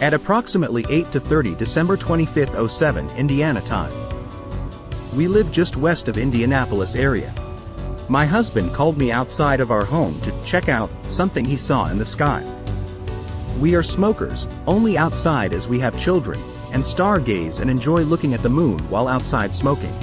At approximately 8:30 December 25, 07 Indiana time. We live just west of Indianapolis area. My husband called me outside of our home to check out something he saw in the sky. We are smokers, only outside as we have children, and stargaze and enjoy looking at the moon while outside smoking.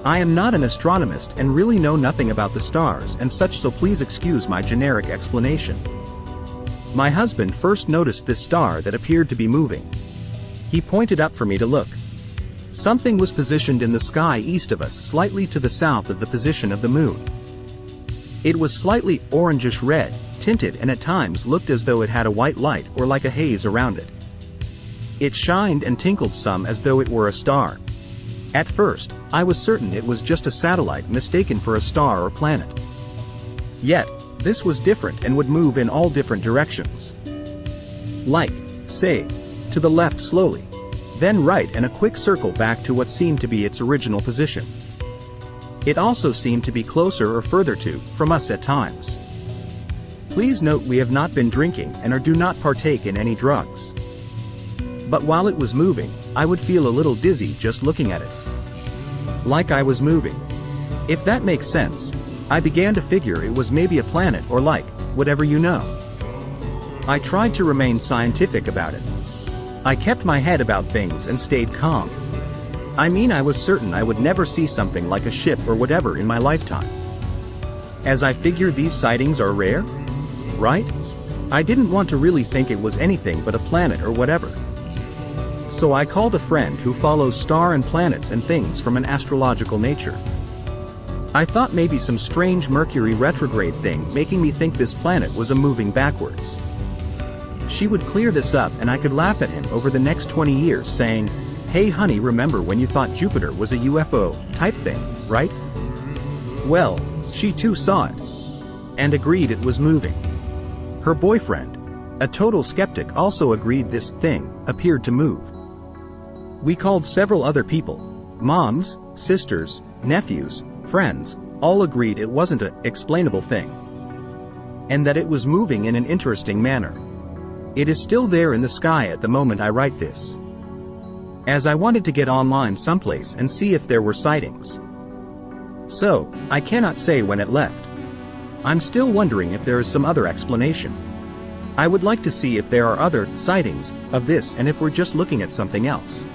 I am not an astronomist and really know nothing about the stars and such, so please excuse my generic explanation. My husband first noticed this star that appeared to be moving. He pointed up for me to look. Something was positioned in the sky east of us, slightly to the south of the position of the moon. It was slightly orangish red, tinted, and at times looked as though it had a white light or like a haze around it. It shined and tinkled some as though it were a star. At first, I was certain it was just a satellite mistaken for a star or planet. Yet, this was different and would move in all different directions. Like, say, to the left slowly, then right and a quick circle back to what seemed to be its original position. It also seemed to be closer or further from us at times. Please note we have not been drinking and do not partake in any drugs. But while it was moving, I would feel a little dizzy just looking at it. Like I was moving. If that makes sense. I began to figure it was maybe a planet or like, whatever you know. I tried to remain scientific about it. I kept my head about things and stayed calm. I mean, I was certain I would never see something like a ship or whatever in my lifetime. As I figured these sightings are rare, right? I didn't want to really think it was anything but a planet or whatever. So I called a friend who follows star and planets and things from an astrological nature. I thought maybe some strange Mercury retrograde thing making me think this planet was a moving backwards. She would clear this up and I could laugh at him over the next 20 years saying, "Hey honey, remember when you thought Jupiter was a UFO type thing, right?" Well, she too saw it. And agreed it was moving. Her boyfriend, a total skeptic, also agreed this thing appeared to move. We called several other people, moms, sisters, nephews, friends, all agreed it wasn't an explainable thing. And that it was moving in an interesting manner. It is still there in the sky at the moment I write this. As I wanted to get online someplace and see if there were sightings. So, I cannot say when it left. I'm still wondering if there is some other explanation. I would like to see if there are other sightings of this and if we're just looking at something else.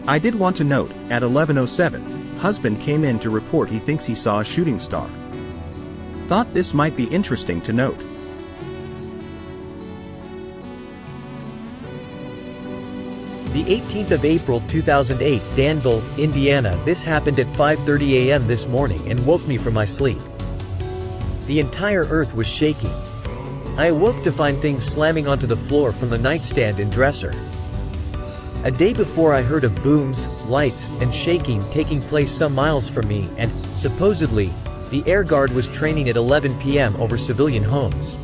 I did want to note, at 11:07, husband came in to report he thinks he saw a shooting star. Thought this might be interesting to note. The 18th of April 2008, Danville, Indiana. This happened at 5:30 a.m. this morning and woke me from my sleep. The entire earth was shaking. I awoke to find things slamming onto the floor from the nightstand and dresser. A day before I heard of booms, lights, and shaking taking place some miles from me and, supposedly, the Air Guard was training at 11 p.m. over civilian homes.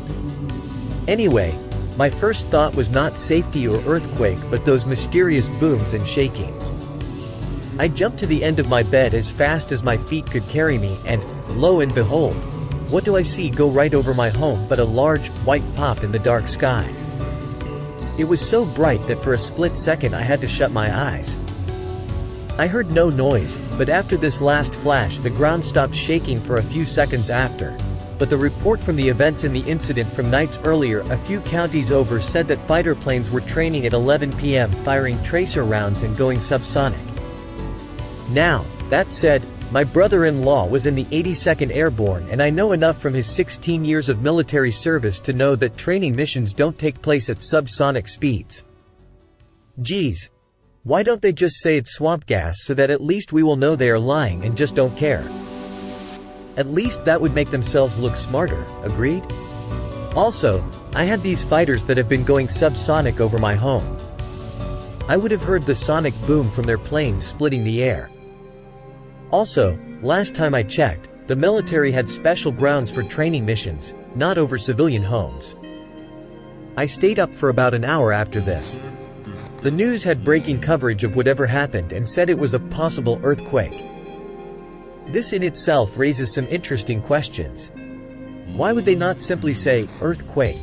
Anyway, my first thought was not safety or earthquake but those mysterious booms and shaking. I jumped to the end of my bed as fast as my feet could carry me and, lo and behold, what do I see go right over my home but a large, white pop in the dark sky. It was so bright that for a split second I had to shut my eyes. I heard no noise, but after this last flash the ground stopped shaking for a few seconds after. But the report from the events in the incident from nights earlier a few counties over said that fighter planes were training at 11 p.m. firing tracer rounds and going subsonic. Now, that said, my brother-in-law was in the 82nd Airborne and I know enough from his 16 years of military service to know that training missions don't take place at subsonic speeds. Geez. Why don't they just say it's swamp gas so that at least we will know they are lying and just don't care? At least that would make themselves look smarter, agreed? Also, I had these fighters that have been going subsonic over my home. I would have heard the sonic boom from their planes splitting the air. Also, last time I checked, the military had special grounds for training missions, not over civilian homes. I stayed up for about an hour after this. The news had breaking coverage of whatever happened and said it was a possible earthquake. This in itself raises some interesting questions. Why would they not simply say, earthquake?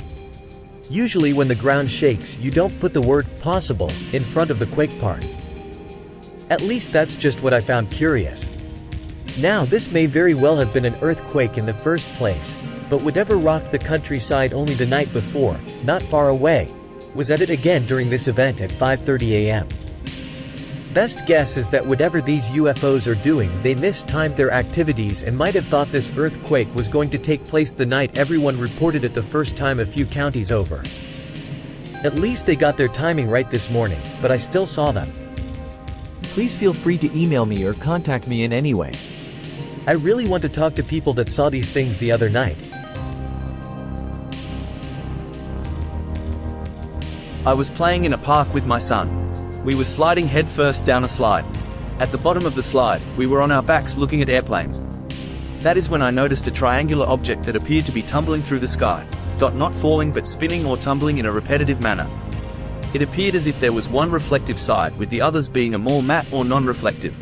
Usually when the ground shakes, you don't put the word possible in front of the quake part. At least that's just what I found curious. Now this may very well have been an earthquake in the first place, but whatever rocked the countryside only the night before, not far away, was at it again during this event at 5:30 a.m. Best guess is that whatever these UFOs are doing, they mistimed their activities and might have thought this earthquake was going to take place the night everyone reported it the first time a few counties over. At least they got their timing right this morning, but I still saw them. Please feel free to email me or contact me in any way. I really want to talk to people that saw these things the other night. I was playing in a park with my son. We were sliding headfirst down a slide. At the bottom of the slide, we were on our backs looking at airplanes. That is when I noticed a triangular object that appeared to be tumbling through the sky, not falling but spinning or tumbling in a repetitive manner. It appeared as if there was one reflective side, with the others being a more matte or non-reflective.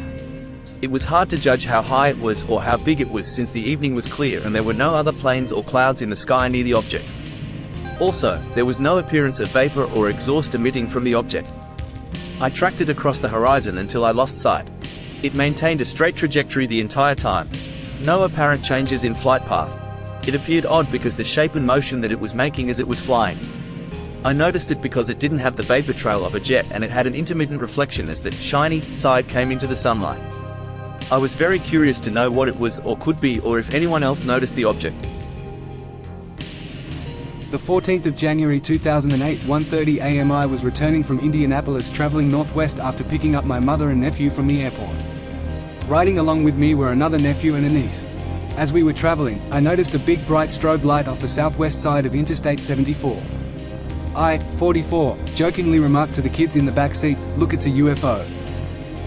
It was hard to judge how high it was or how big it was since the evening was clear and there were no other planes or clouds in the sky near the object. Also, there was no appearance of vapor or exhaust emitting from the object. I tracked it across the horizon until I lost sight. It maintained a straight trajectory the entire time. No apparent changes in flight path. It appeared odd because the shape and motion that it was making as it was flying. I noticed it because it didn't have the vapor trail of a jet and it had an intermittent reflection as the shiny side came into the sunlight. I was very curious to know what it was or could be, or if anyone else noticed the object. The 14th of January 2008, 1:30 a.m. I was returning from Indianapolis traveling northwest after picking up my mother and nephew from the airport. Riding along with me were another nephew and a niece. As we were traveling, I noticed a big bright strobe light off the southwest side of Interstate 74. I, 44, jokingly remarked to the kids in the back seat, "Look, it's a UFO."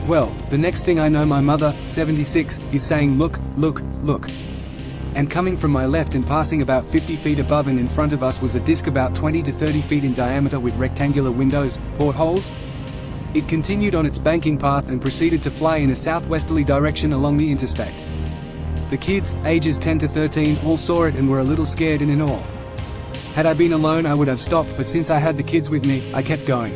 Well, the next thing I know my mother, 76, is saying, "Look, look, look." And coming from my left and passing about 50 feet above and in front of us was a disc about 20 to 30 feet in diameter with rectangular windows, portholes. It continued on its banking path and proceeded to fly in a southwesterly direction along the interstate. The kids, ages 10 to 13, all saw it and were a little scared and in awe. Had I been alone I would have stopped, but since I had the kids with me, I kept going.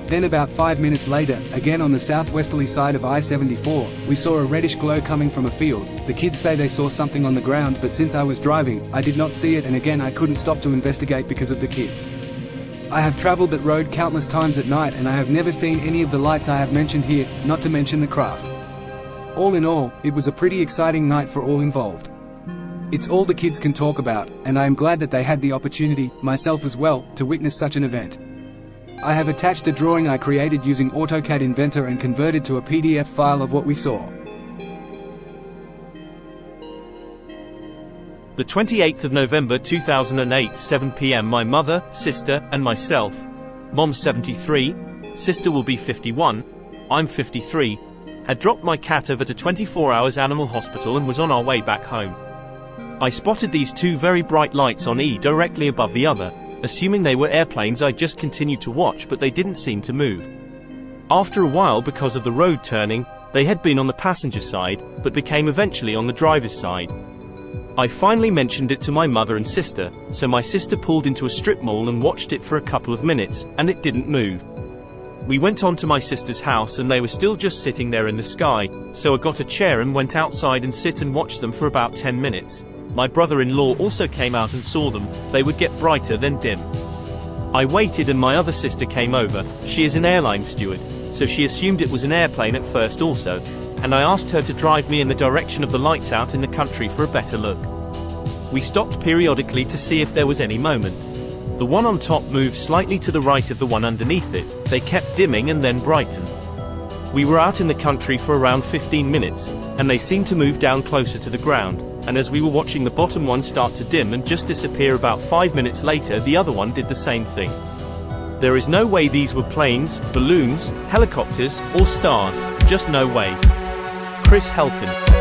Then about 5 minutes later, again on the southwesterly side of I-74, we saw a reddish glow coming from a field. The kids say they saw something on the ground, but since I was driving, I did not see it, and again I couldn't stop to investigate because of the kids. I have traveled that road countless times at night and I have never seen any of the lights I have mentioned here, not to mention the craft. All in all, it was a pretty exciting night for all involved. It's all the kids can talk about, and I am glad that they had the opportunity, myself as well, to witness such an event. I have attached a drawing I created using AutoCAD Inventor and converted to a PDF file of what we saw. The 28th of November 2008, 7 p.m. My mother, sister, and myself, Mom's 73, sister will be 51, I'm 53, had dropped my cat over to 24 Hours Animal Hospital and was on our way back home. I spotted these two very bright lights on E directly above the other. Assuming they were airplanes, I just continued to watch, but they didn't seem to move. After a while, because of the road turning, they had been on the passenger side, but became eventually on the driver's side. I finally mentioned it to my mother and sister, so my sister pulled into a strip mall and watched it for a couple of minutes, and it didn't move. We went on to my sister's house and they were still just sitting there in the sky, so I got a chair and went outside and sit and watched them for about 10 minutes. My brother-in-law also came out and saw them. They would get brighter then dim. I waited and my other sister came over. She is an airline steward, so she assumed it was an airplane at first also, and I asked her to drive me in the direction of the lights out in the country for a better look. We stopped periodically to see if there was any moment. The one on top moved slightly to the right of the one underneath it. They kept dimming and then brightened. We were out in the country for around 15 minutes, and they seemed to move down closer to the ground, and as we were watching the bottom one start to dim and just disappear, about 5 minutes later the other one did the same thing. There is no way these were planes, balloons, helicopters, or stars, just no way. Chris Helton.